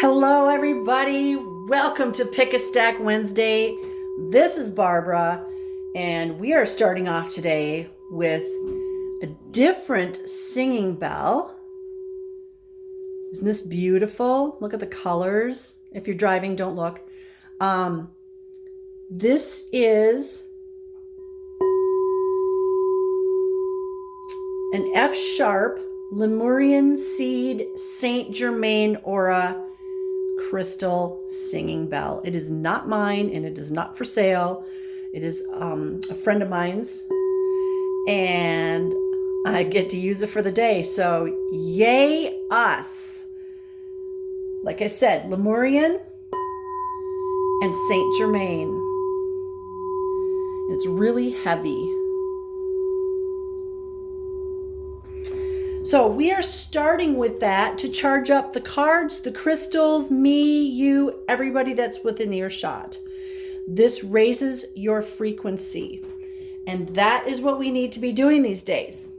Hello, everybody. Welcome to Pick a Stack Wednesday. This is Barbara, and we are starting off today with a different singing bell. Isn't this beautiful? Look at the colors. If you're driving, don't look. This is an F sharp Lemurian Seed Saint Germain Aura crystal singing bell. It is not mine and it is not for sale. It is a friend of mine's and I get to use it for the day. So yay us. Like I said, Lemurian and Saint Germain. It's really heavy. So we are starting with that to charge up the cards, the crystals, me, you, everybody that's within earshot. This raises your frequency. And that is what we need to be doing these days.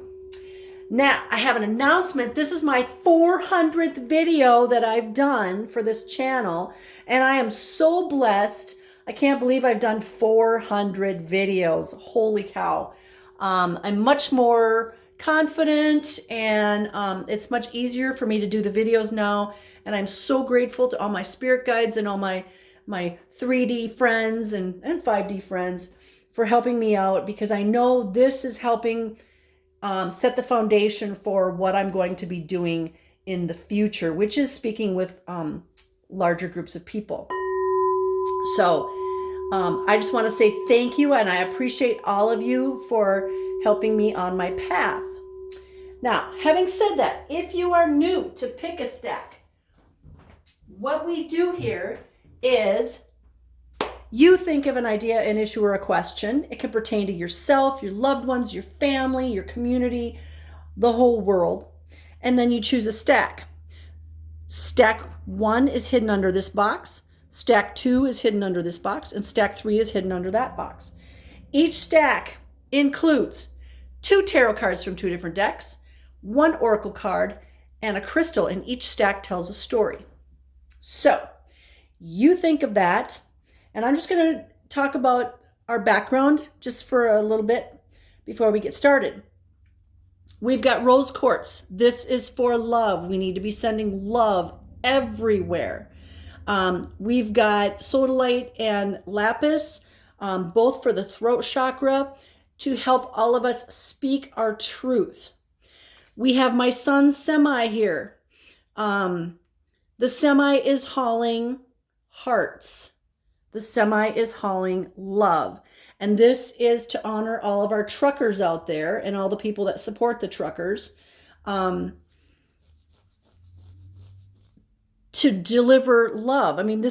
Now, I have an announcement. This is my 400th video that I've done for this channel. And I am so blessed. I can't believe I've done 400 videos. Holy cow. I'm much more confident and it's much easier for me to do the videos now, and I'm so grateful to all my spirit guides and all my 3D friends and 5D friends for helping me out, because I know this is helping set the foundation for what I'm going to be doing in the future, which is speaking with larger groups of people. So I just want to say thank you, and I appreciate all of you for helping me on my path. Now, having said that, if you are new to Pick a Stack, what we do here is you think of an idea, an issue, or a question. It can pertain to yourself, your loved ones, your family, your community, the whole world. And then you choose a stack. Stack 1 is hidden under this box. Stack 2 is hidden under this box. And stack 3 is hidden under that box. Each stack includes 2 tarot cards from 2 different decks, 1 oracle card, and a crystal, and each stack tells a story. So you think of that, and I'm just going to talk about our background just for a little bit before we get started. We've got rose quartz. This is for love. We need to be sending love everywhere. We've got sodalite and lapis, both for the throat chakra, to help all of us speak our truth. We have my son's semi here. The semi is hauling hearts. The semi is hauling love. And this is to honor all of our truckers out there and all the people that support the truckers, to deliver love. I mean,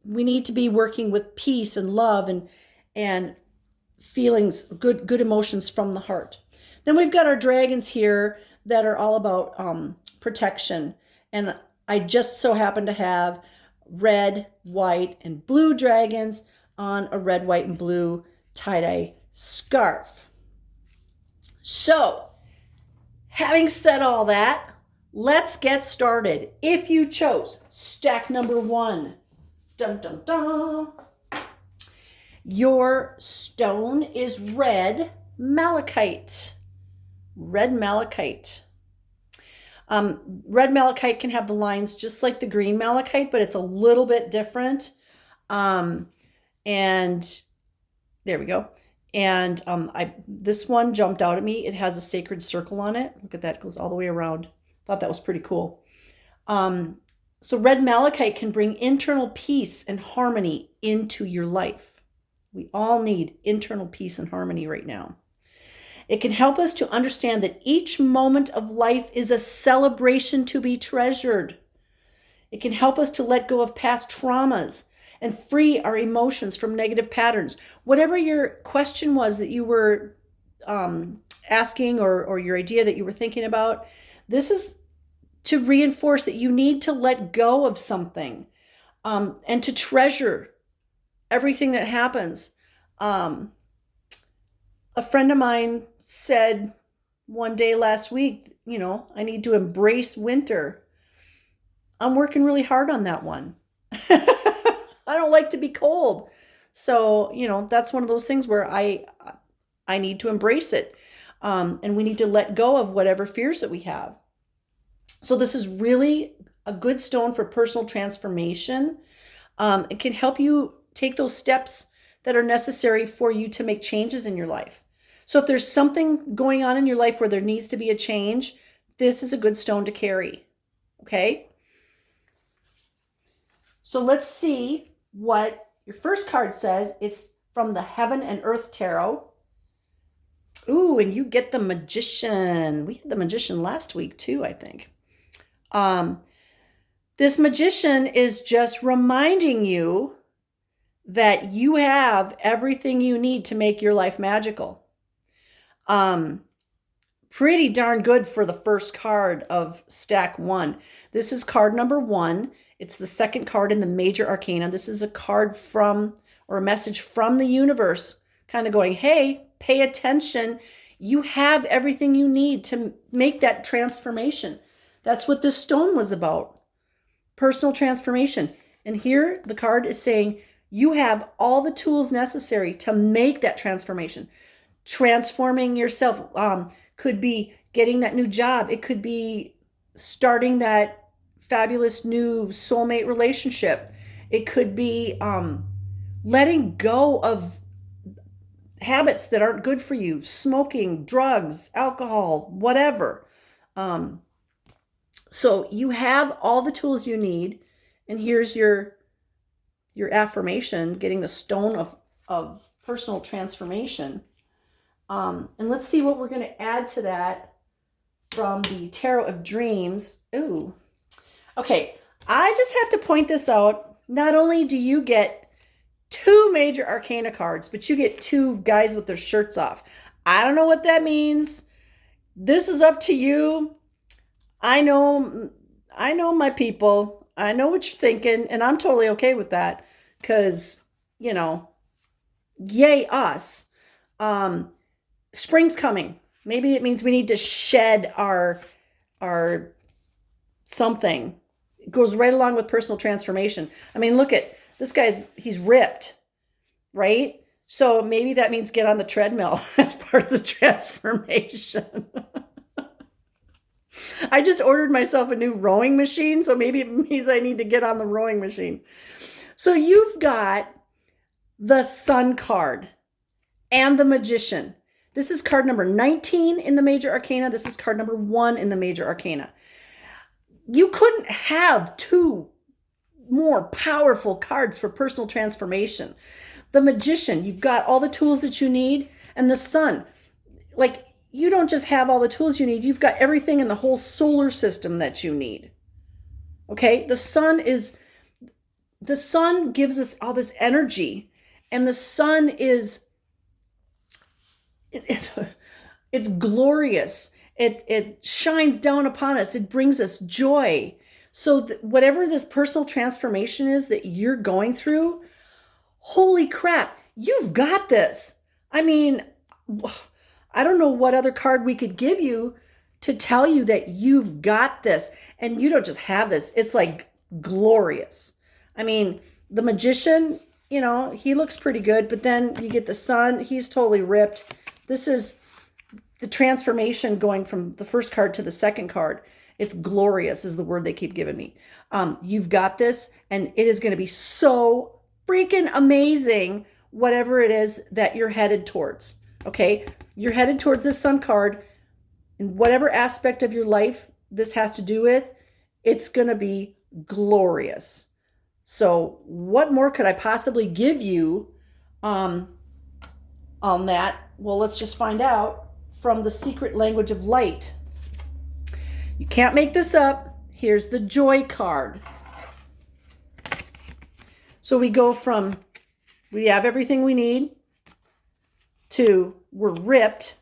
we need to be working with peace and love and feelings, good emotions from the heart. Then we've got our dragons here that are all about protection. And I just so happen to have red, white, and blue dragons on a red, white, and blue tie-dye scarf. So, having said all that, let's get started. If you chose stack number 1, dun dun dun, your stone is red malachite. Red malachite. Red malachite can have the lines just like the green malachite, but it's a little bit different. And there we go. And this one jumped out at me. It has a sacred circle on it. Look at that. It goes all the way around. Thought that was pretty cool. So red malachite can bring internal peace and harmony into your life. We all need internal peace and harmony right now. It can help us to understand that each moment of life is a celebration to be treasured. It can help us to let go of past traumas and free our emotions from negative patterns. Whatever your question was that you were asking, or your idea that you were thinking about, this is to reinforce that you need to let go of something and to treasure everything that happens. A friend of mine said one day last week, I need to embrace winter. I'm working really hard on that one. I don't like to be cold. So, that's one of those things where I need to embrace it. And we need to let go of whatever fears that we have. So this is really a good stone for personal transformation. It can help you take those steps that are necessary for you to make changes in your life. So if there's something going on in your life where there needs to be a change, this is a good stone to carry. Okay? So let's see what your first card says. It's from the Heaven and Earth Tarot. Ooh, and you get the Magician. We had the Magician last week too, I think. This Magician is just reminding you that you have everything you need to make your life magical. Pretty darn good for the first card of stack 1. This is card number 1. It's the second card in the Major Arcana. This is a card from, or a message from the universe, kind of going, hey, pay attention. You have everything you need to make that transformation. That's what this stone was about. Personal transformation. And here the card is saying you have all the tools necessary to make that transformation. Transforming yourself could be getting that new job. It could be starting that fabulous new soulmate relationship. It could be letting go of habits that aren't good for you, smoking, drugs, alcohol, whatever. So you have all the tools you need, and here's your affirmation, getting the stone of personal transformation. And let's see what we're going to add to that from the Tarot of Dreams. Ooh. Okay, I just have to point this out. Not only do you get 2 Major Arcana cards, but you get 2 guys with their shirts off. I don't know what that means. This is up to you. I know my people. I know what you're thinking, and I'm totally okay with that because, yay us. Spring's coming. Maybe it means we need to shed our something. It goes right along with personal transformation. I mean, look at this he's ripped, right? So maybe that means get on the treadmill as part of the transformation. I just ordered myself a new rowing machine, so maybe it means I need to get on the rowing machine. So you've got the Sun card and the Magician. This is card number 19 in the Major Arcana. This is card number 1 in the Major Arcana. You couldn't have 2 more powerful cards for personal transformation. The Magician, you've got all the tools that you need, and the Sun, you don't just have all the tools you need, you've got everything in the whole solar system that you need. Okay? The sun gives us all this energy, and the sun is, it's glorious. It shines down upon us. It brings us joy. So whatever this personal transformation is that you're going through, holy crap, you've got this. I mean, I don't know what other card we could give you to tell you that you've got this. And you don't just have this. It's glorious. I mean, the Magician, he looks pretty good, but then you get the Sun. He's totally ripped. This is the transformation going from the first card to the second card. It's glorious is the word they keep giving me. You've got this, and it is going to be so freaking amazing, whatever it is that you're headed towards. Okay? You're headed towards this Sun card, and whatever aspect of your life this has to do with, it's going to be glorious. So what more could I possibly give you on that? Well, let's just find out from the Secret Language of Light. You can't make this up. Here's the Joy card. So we go from we have everything we need to we're ripped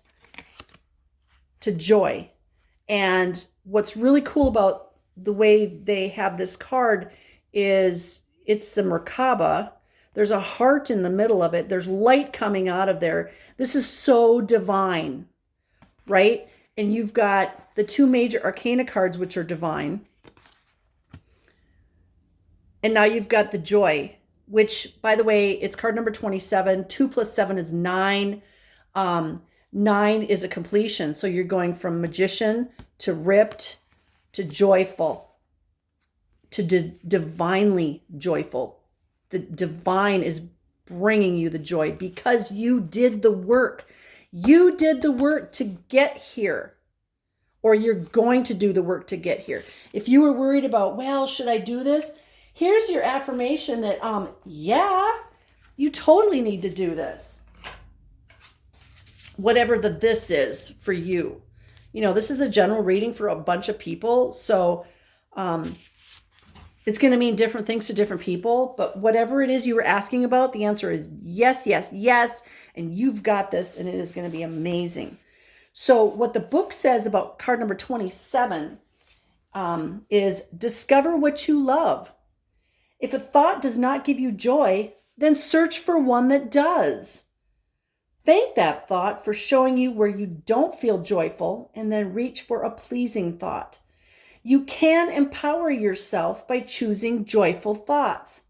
to joy. And what's really cool about the way they have this card is it's a Merkaba. There's a heart in the middle of it. There's light coming out of there. This is so divine, right? And you've got the 2 Major Arcana cards, which are divine. And now you've got the joy, which, by the way, it's card number 27. 2 plus 7 is 9. 9 is a completion. So you're going from magician to ripped to joyful to divinely joyful. The divine is bringing you the joy because you did the work. You did the work to get here, or you're going to do the work to get here. If you were worried about, well, should I do this? Here's your affirmation that, yeah, you totally need to do this. Whatever the this is for you. You know, this is a general reading for a bunch of people. So it's going to mean different things to different people. But whatever it is you were asking about, the answer is yes, yes, yes. And you've got this, and it is going to be amazing. So what the book says about card number 27 is discover what you love. If a thought does not give you joy, then search for one that does. Thank that thought for showing you where you don't feel joyful, and then reach for a pleasing thought. You can empower yourself by choosing joyful thoughts.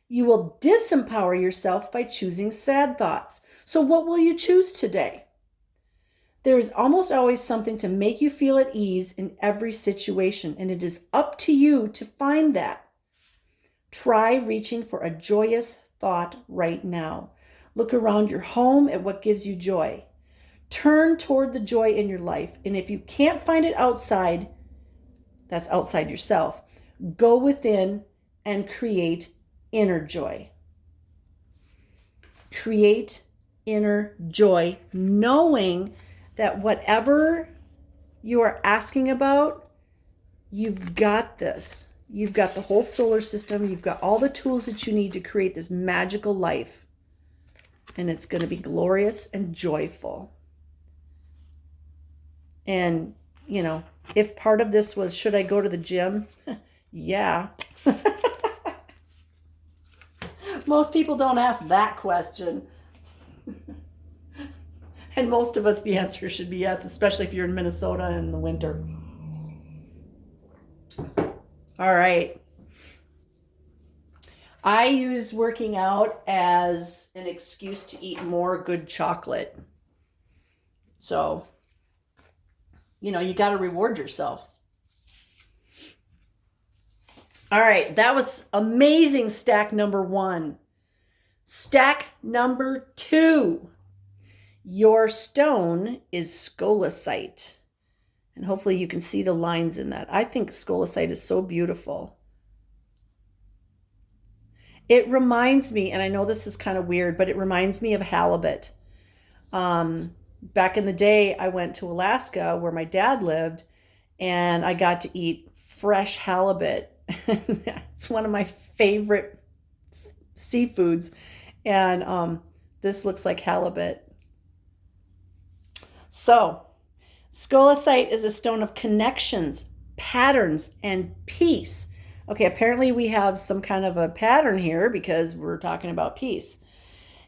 You will disempower yourself by choosing sad thoughts. So what will you choose today? There is almost always something to make you feel at ease in every situation, and it is up to you to find that. Try reaching for a joyous thought right now. Look around your home at what gives you joy. Turn toward the joy in your life, and if you can't find it outside, that's outside yourself, go within and create inner joy. Create inner joy, knowing that whatever you are asking about, you've got this. You've got the whole solar system. You've got all the tools that you need to create this magical life. And it's going to be glorious and joyful. And, you know, if part of this was, should I go to the gym? Yeah. Most people don't ask that question. And most of us, the answer should be yes, especially if you're in Minnesota in the winter. All right. I use working out as an excuse to eat more good chocolate. So, you know, you got to reward yourself. All right, that was amazing, stack number 1. Stack number 2. Your stone is scolecite. And hopefully you can see the lines in that. I think scolecite is so beautiful. It reminds me, and I know this is kind of weird, but it reminds me of halibut. Back in the day, I went to Alaska where my dad lived, and I got to eat fresh halibut. It's one of my favorite seafoods. And this looks like halibut. So, scolecite is a stone of connections, patterns, and peace. Okay, apparently we have some kind of a pattern here because we're talking about peace.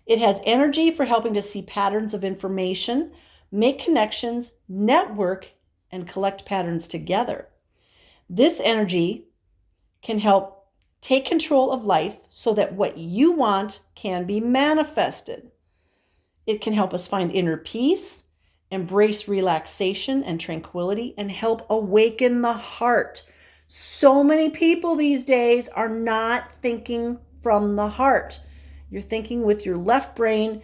It has energy for helping to see patterns of information, make connections, network, and collect patterns together. This energy can help take control of life so that what you want can be manifested. It can help us find inner peace, embrace relaxation and tranquility, and help awaken the heart. So many people these days are not thinking from the heart. You're thinking with your left brain,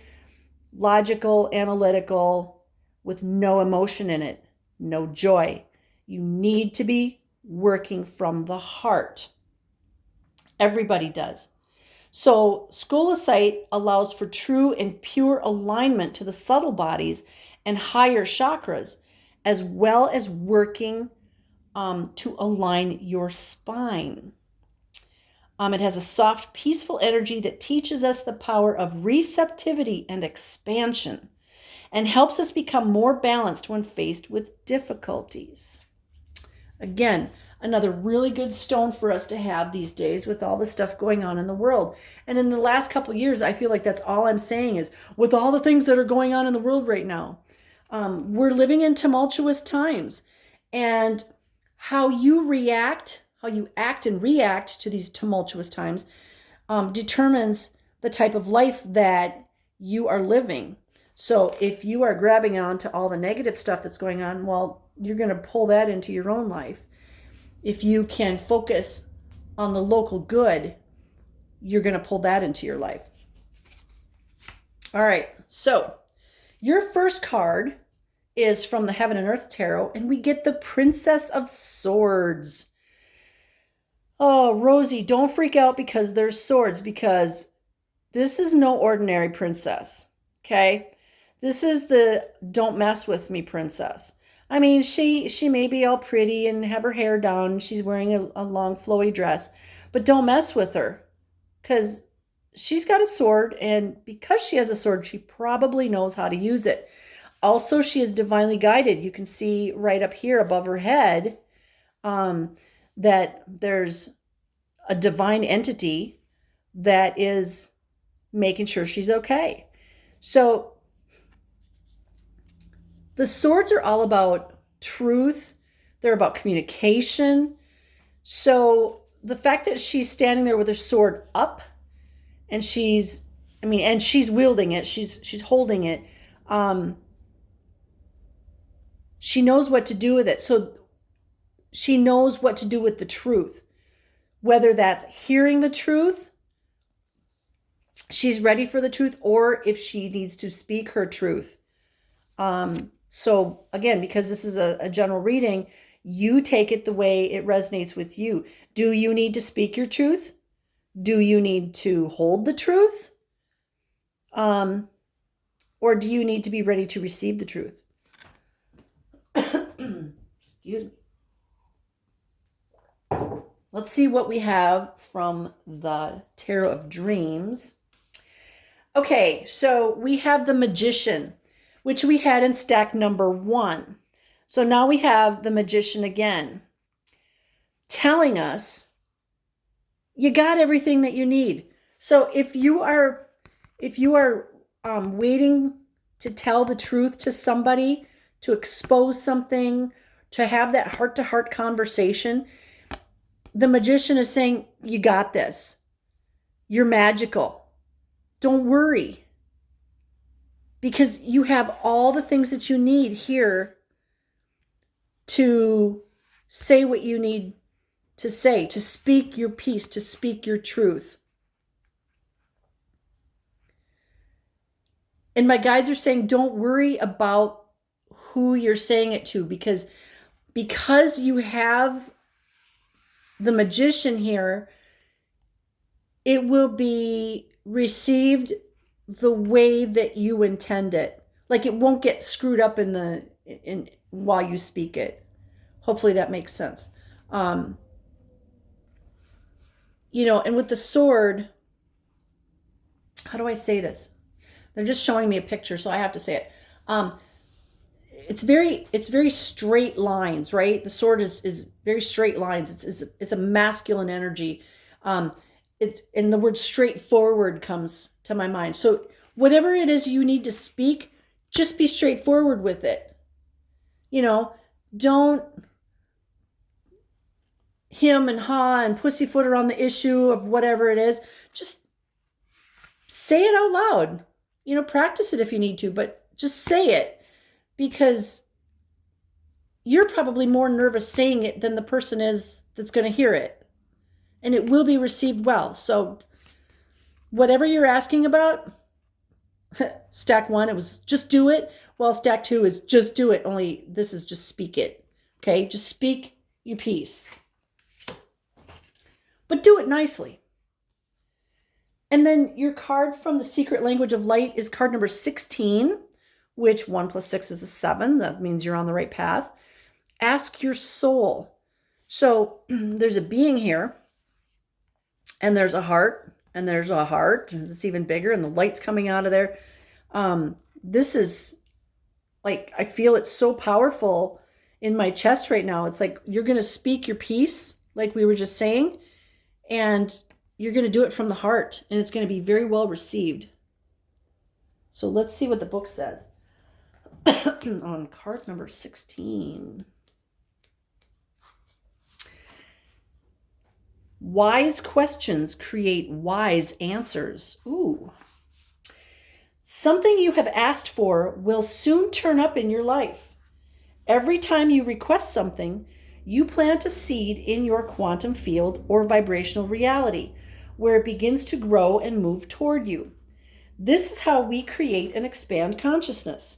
logical, analytical, with no emotion in it, no joy. You need to be working from the heart. Everybody does. So scolecite allows for true and pure alignment to the subtle bodies and higher chakras, as well as working to align your spine. It has a soft, peaceful energy that teaches us the power of receptivity and expansion and helps us become more balanced when faced with difficulties. Again, another really good stone for us to have these days with all the stuff going on in the world. And in the last couple of years, I feel like that's all I'm saying is with all the things that are going on in the world right now, we're living in tumultuous times. And how you react act and react to these tumultuous times determines the type of life that you are living. So if you are grabbing on to all the negative stuff that's going on, well, you're going to pull that into your own life. If you can focus on the local good, you're going to pull that into your life. All right, so your first card is from the Heaven and Earth Tarot, and we get the Princess of Swords. Oh, Rosie, don't freak out because there's swords, because this is no ordinary princess, okay? This is the don't mess with me princess. I mean, she may be all pretty and have her hair down. She's wearing a long flowy dress, but don't mess with her because she's got a sword, and because she has a sword, she probably knows how to use it. Also, she is divinely guided. You can see right up here above her head that there's a divine entity that is making sure she's okay. So the swords are all about truth. They're about communication. So the fact that she's standing there with her sword up and she's wielding it, she's holding it. She knows what to do with it. So she knows what to do with the truth. Whether that's hearing the truth, she's ready for the truth, or if she needs to speak her truth. So again, because this is a general reading, you take it the way it resonates with you. Do you need to speak your truth? Do you need to hold the truth? Or do you need to be ready to receive the truth? Excuse me. Let's see what we have from the Tarot of Dreams. Okay, so we have the Magician, which we had in stack number 1. So now we have the Magician again, telling us you got everything that you need. So if you are waiting to tell the truth to somebody, to expose something, to have that heart-to-heart conversation, the Magician is saying, you got this. You're magical. Don't worry. Because you have all the things that you need here to say what you need to say, to speak your piece, to speak your truth. And my guides are saying, don't worry about who you're saying it to, because you have the Magician here, it will be received the way that you intend it. Like it won't get screwed up in while you speak it. Hopefully that makes sense. And with the sword, how do I say this? They're just showing me a picture, so I have to say it. It's very straight lines, right? The sword is very straight lines. It's a masculine energy. And the word straightforward comes to my mind. So whatever it is you need to speak, just be straightforward with it. Don't him and ha and pussyfoot around the issue of whatever it is. Just say it out loud. Practice it if you need to, but just say it. Because you're probably more nervous saying it than the person is that's going to hear it. And it will be received well. So whatever you're asking about, stack 1, it was just do it. Well, stack 2 is just do it. Only this is just speak it. Okay? Just speak your piece. But do it nicely. And then your card from the Secret Language of Light is card number 16. Which 1 + 6 is a 7. That means you're on the right path. Ask your soul. So there's a being here, and there's a heart, and there's a heart that's even bigger, and the light's coming out of there. This is like, I feel it's so powerful in my chest right now. It's like you're going to speak your piece, like we were just saying, and you're going to do it from the heart, and it's going to be very well received. So let's see what the book says. On card number 16. Wise questions create wise answers. Ooh. Something you have asked for will soon turn up in your life. Every time you request something, you plant a seed in your quantum field or vibrational reality, where it begins to grow and move toward you. This is how we create and expand consciousness.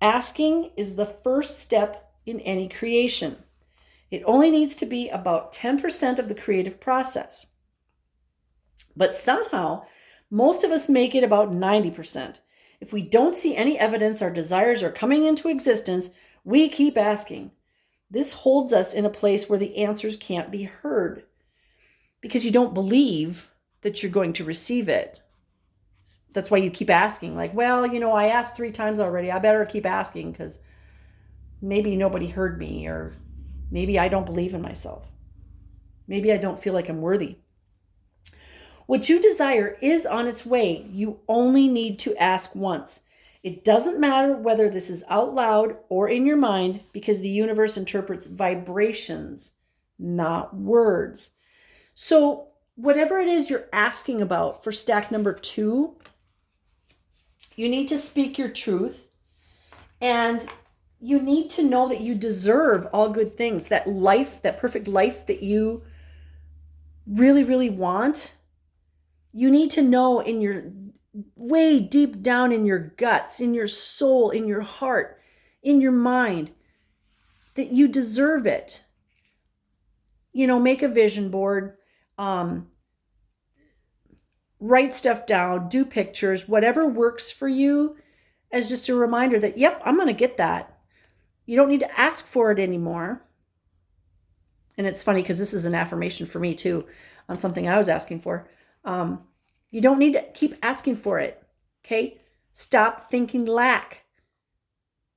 Asking is the first step in any creation. It only needs to be about 10% of the creative process. But somehow, most of us make it about 90%. If we don't see any evidence our desires are coming into existence, we keep asking. This holds us in a place where the answers can't be heard because you don't believe that you're going to receive it. That's why you keep asking, like, well, I asked 3 times already. I better keep asking because maybe nobody heard me, or maybe I don't believe in myself. Maybe I don't feel like I'm worthy. What you desire is on its way. You only need to ask once. It doesn't matter whether this is out loud or in your mind, because the universe interprets vibrations, not words. So whatever it is you're asking about for stack number 2, you need to speak your truth, and you need to know that you deserve all good things, that life, that perfect life that you really, really want. You need to know in your way deep down in your guts, in your soul, in your heart, in your mind, that you deserve it. Make a vision board, write stuff down, do pictures, whatever works for you, as just a reminder that, yep, I'm going to get that. You don't need to ask for it anymore. And it's funny because this is an affirmation for me too, on something I was asking for. You don't need to keep asking for it, okay? Stop thinking lack.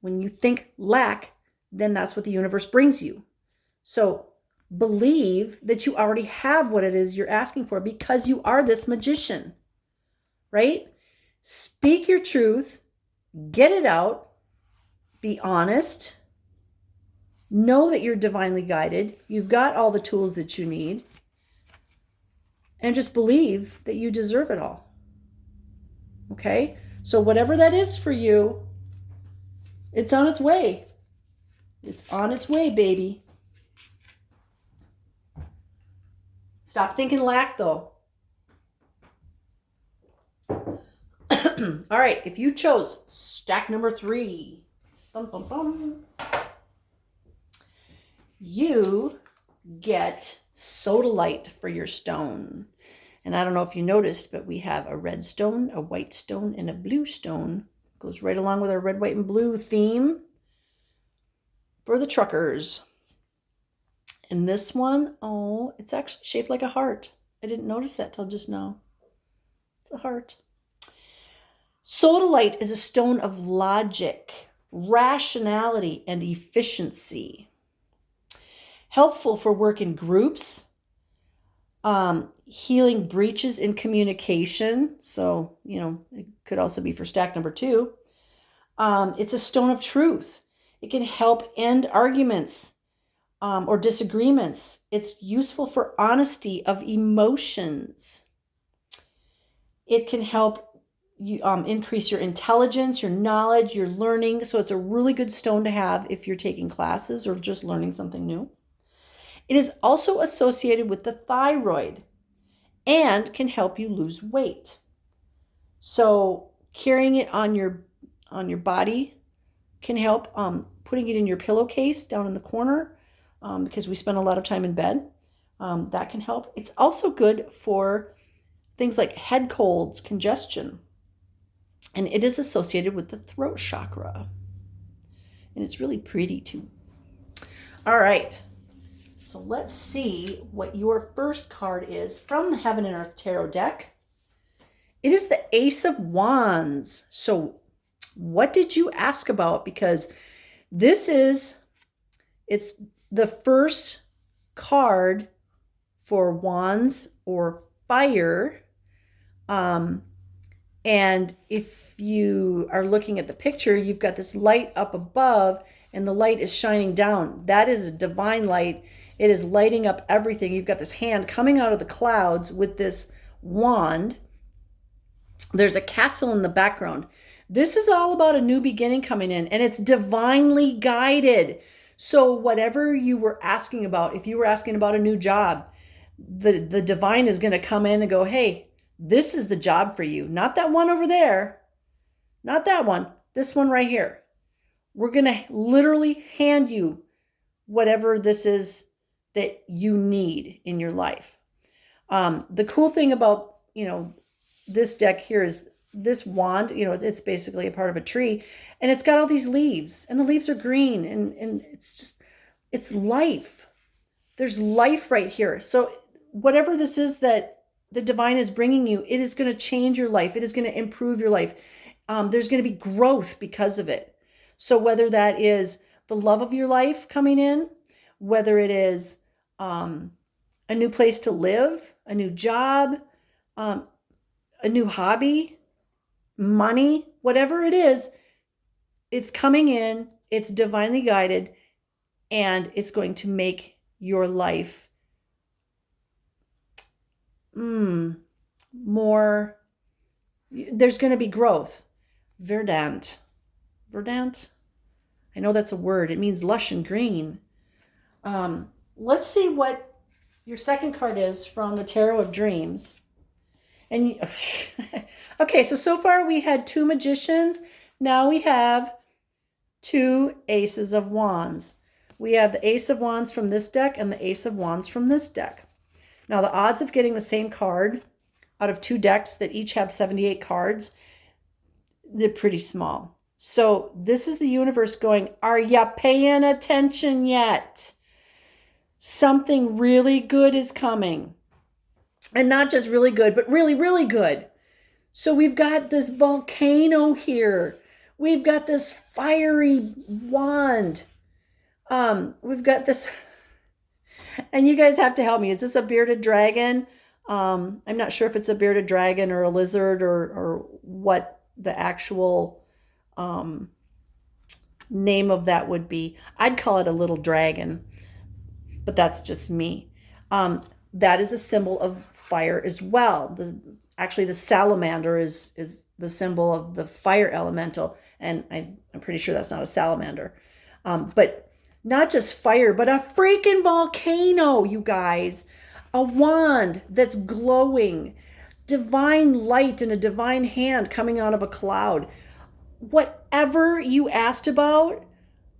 When you think lack, then that's what the universe brings you. So believe that you already have what it is you're asking for, because you are this magician, right? Speak your truth, get it out, be honest, know that you're divinely guided, you've got all the tools that you need, and just believe that you deserve it all. Okay? So whatever that is for you, it's on its way. It's on its way, baby. Stop thinking lack, though. All right, if you chose stack number 3, you get sodalite for your stone. And I don't know if you noticed, but we have a red stone, a white stone, and a blue stone. Goes right along with our red, white, and blue theme for the truckers. And this one, it's actually shaped like a heart. I didn't notice that till just now. It's a heart. Sodalite is a stone of logic, rationality, and efficiency. Helpful for work in groups, healing breaches in communication. So, it could also be for stack number 2. It's a stone of truth. It can help end arguments or disagreements. It's useful for honesty of emotions. It can help you increase your intelligence, your knowledge, your learning. So it's a really good stone to have if you're taking classes or just learning something new. It is also associated with the thyroid and can help you lose weight. So carrying it on your body can help. Putting it in your pillowcase down in the corner, because we spend a lot of time in bed, that can help. It's also good for things like head colds, congestion, and it is associated with the throat chakra. And it's really pretty too. All right. So let's see what your first card is from the Heaven and Earth Tarot deck. It is the Ace of Wands. So what did you ask about? Because it's the first card for wands or fire. And if you are looking at the picture, you've got this light up above and the light is shining down. That is a divine light. It is lighting up everything. You've got this hand coming out of the clouds with this wand. There's a castle in the background. This is all about a new beginning coming in, and it's divinely guided. So whatever you were asking about, if you were asking about a new job, the divine is going to come in and go, hey, this is the job for you. Not that one over there. Not that one. This one right here. We're going to literally hand you whatever this is that you need in your life. The cool thing about, this deck here is this wand, it's basically a part of a tree, and it's got all these leaves, and the leaves are green, and it's life. There's life right here. So whatever this is that the divine is bringing you, it is going to change your life. It is going to improve your life. There's going to be growth because of it. So whether that is the love of your life coming in, whether it is a new place to live, a new job, a new hobby, money, whatever it is, it's coming in, it's divinely guided, and it's going to make your life more, there's going to be growth. Verdant. I know that's a word. It means lush and green. Let's see what your second card is from the Tarot of Dreams. And okay, so far we had 2 magicians. Now we have 2 aces of wands. We have the ace of wands from this deck and the ace of wands from this deck. Now the odds of getting the same card out of 2 decks that each have 78 cards, they're pretty small. So this is the universe going, are ya paying attention yet? Something really good is coming. And not just really good, but really, really good. So we've got this volcano here. We've got this fiery wand. We've got this, and you guys have to help me. Is this a bearded dragon? I'm not sure if it's a bearded dragon or a lizard or what the actual name of that would be. I'd call it a little dragon, but that's just me. That is a symbol of fire as well. Actually, the salamander is the symbol of the fire elemental, and I'm pretty sure that's not a salamander. But not just fire, but a freaking volcano, you guys. A wand that's glowing. Divine light and a divine hand coming out of a cloud. Whatever you asked about,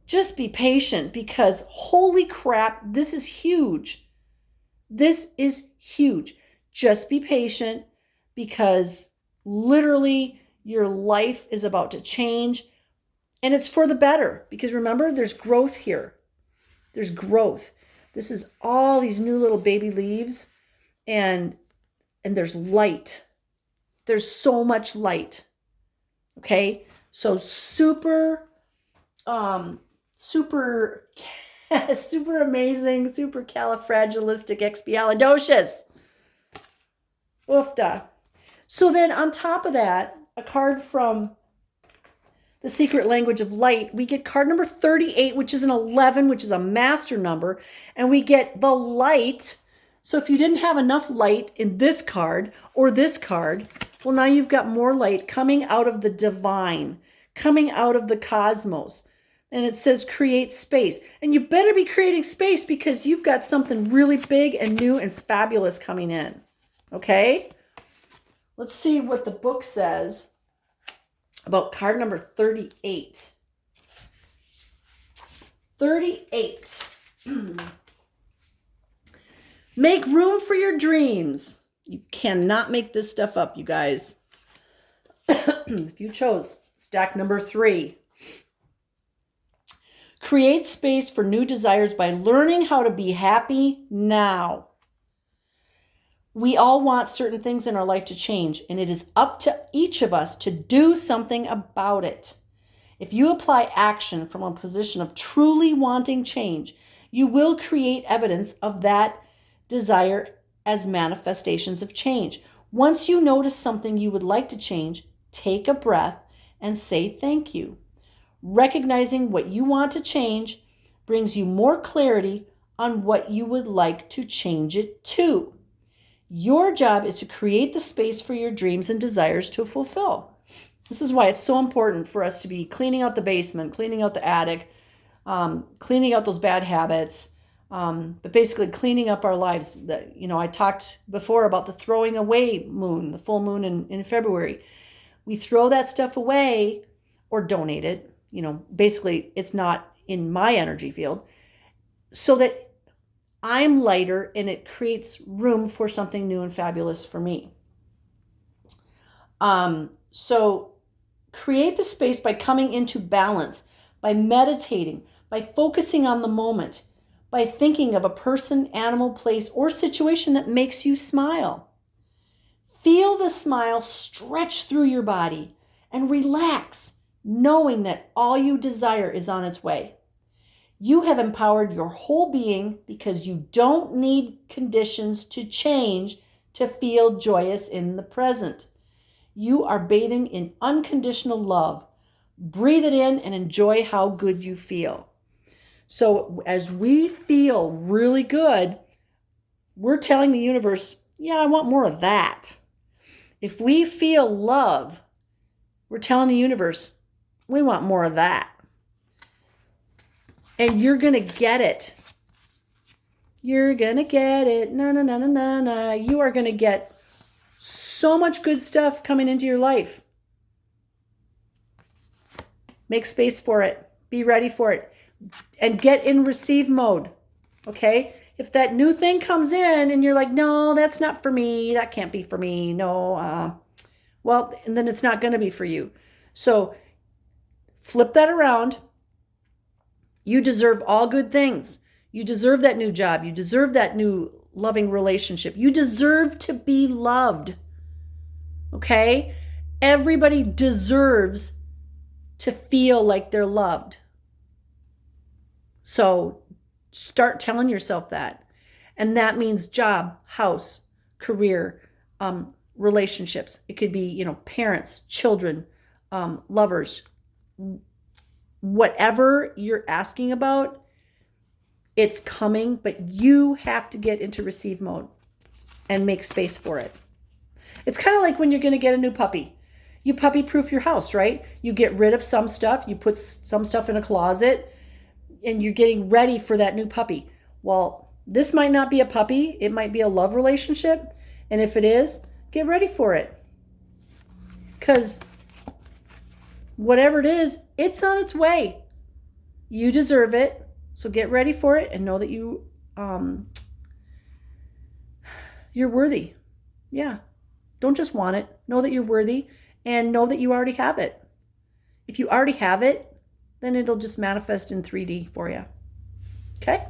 just be patient, because holy crap, this is huge. This is huge. Just be patient, because literally your life is about to change, and it's for the better, because remember, there's growth here. There's growth. This is all these new little baby leaves, and there's light. There's so much light. Okay? So super amazing, super califragilisticexpialidocious. Oofda. So then on top of that, a card from the Secret Language of Light, we get card number 38, which is an 11, which is a master number, and we get the light. So if you didn't have enough light in this card or this card, well, now you've got more light coming out of the divine, coming out of the cosmos. And it says create space. And you better be creating space, because you've got something really big and new and fabulous coming in. Okay? Let's see what the book says about card number 38. 38. Make room for your dreams. You cannot make this stuff up, you guys. If you chose stack number 3. Create space for new desires by learning how to be happy now. We all want certain things in our life to change, and it is up to each of us to do something about it. If you apply action from a position of truly wanting change, you will create evidence of that desire as manifestations of change. Once you notice something you would like to change, take a breath and say thank you. Recognizing what you want to change brings you more clarity on what you would like to change it to. Your job is to create the space for your dreams and desires to fulfill. This is why it's so important for us to be cleaning out the basement, cleaning out the attic, cleaning out those bad habits, but basically cleaning up our lives. I talked before about the throwing away moon, the full moon in February. We throw that stuff away or donate it. Basically it's not in my energy field, so that I'm lighter and it creates room for something new and fabulous for me. So create the space by coming into balance, by meditating, by focusing on the moment, by thinking of a person, animal, place, or situation that makes you smile. Feel the smile stretch through your body and relax, knowing that all you desire is on its way. You have empowered your whole being because you don't need conditions to change to feel joyous in the present. You are bathing in unconditional love. Breathe it in and enjoy how good you feel. So as we feel really good, we're telling the universe, yeah, I want more of that. If we feel love, we're telling the universe, we want more of that. And you're going to get it. You're going to get it. Na, na, na, na, na, na. You are going to get so much good stuff coming into your life. Make space for it. Be ready for it. And get in receive mode. Okay? If that new thing comes in and you're like, no, that's not for me. That can't be for me. No. Well, and then it's not going to be for you. So flip that around. You deserve all good things. You deserve that new job. You deserve that new loving relationship. You deserve to be loved. Okay? Everybody deserves to feel like they're loved. So start telling yourself that. And that means job, house, career, relationships. It could be, parents, children, lovers. Whatever you're asking about, it's coming, but you have to get into receive mode and make space for it. It's kind of like when you're going to get a new puppy. You puppy proof your house, right? You get rid of some stuff, you put some stuff in a closet, and you're getting ready for that new puppy. Well, this might not be a puppy, it might be a love relationship, and if it is, get ready for it. Because whatever it is, it's on its way. You deserve it. So get ready for it and know that you're worthy. Yeah. Don't just want it. Know that you're worthy and know that you already have it. If you already have it, then it'll just manifest in 3D for you. Okay?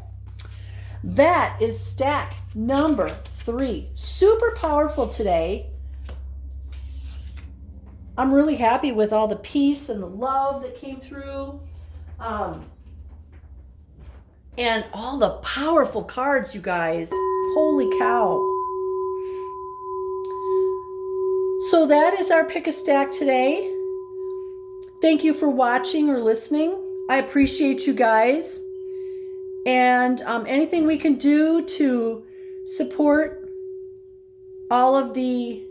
That is stack number 3. Super powerful today. I'm really happy with all the peace and the love that came through. And all the powerful cards, you guys. Holy cow. So that is our pick a stack today. Thank you for watching or listening. I appreciate you guys. And anything we can do to support all of the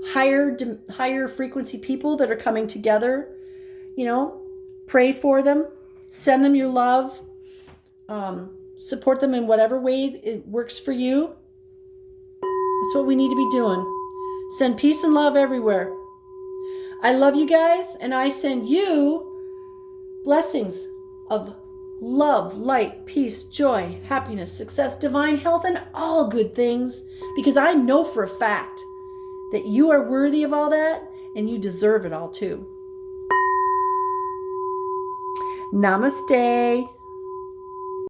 higher frequency people that are coming together, pray for them, send them your love, support them in whatever way it works for you. That's what we need to be doing. Send peace and love everywhere. I love you guys, and I send you blessings of love, light, peace, joy, happiness, success, divine health, and all good things, because I know for a fact that you are worthy of all that, and you deserve it all too. Namaste.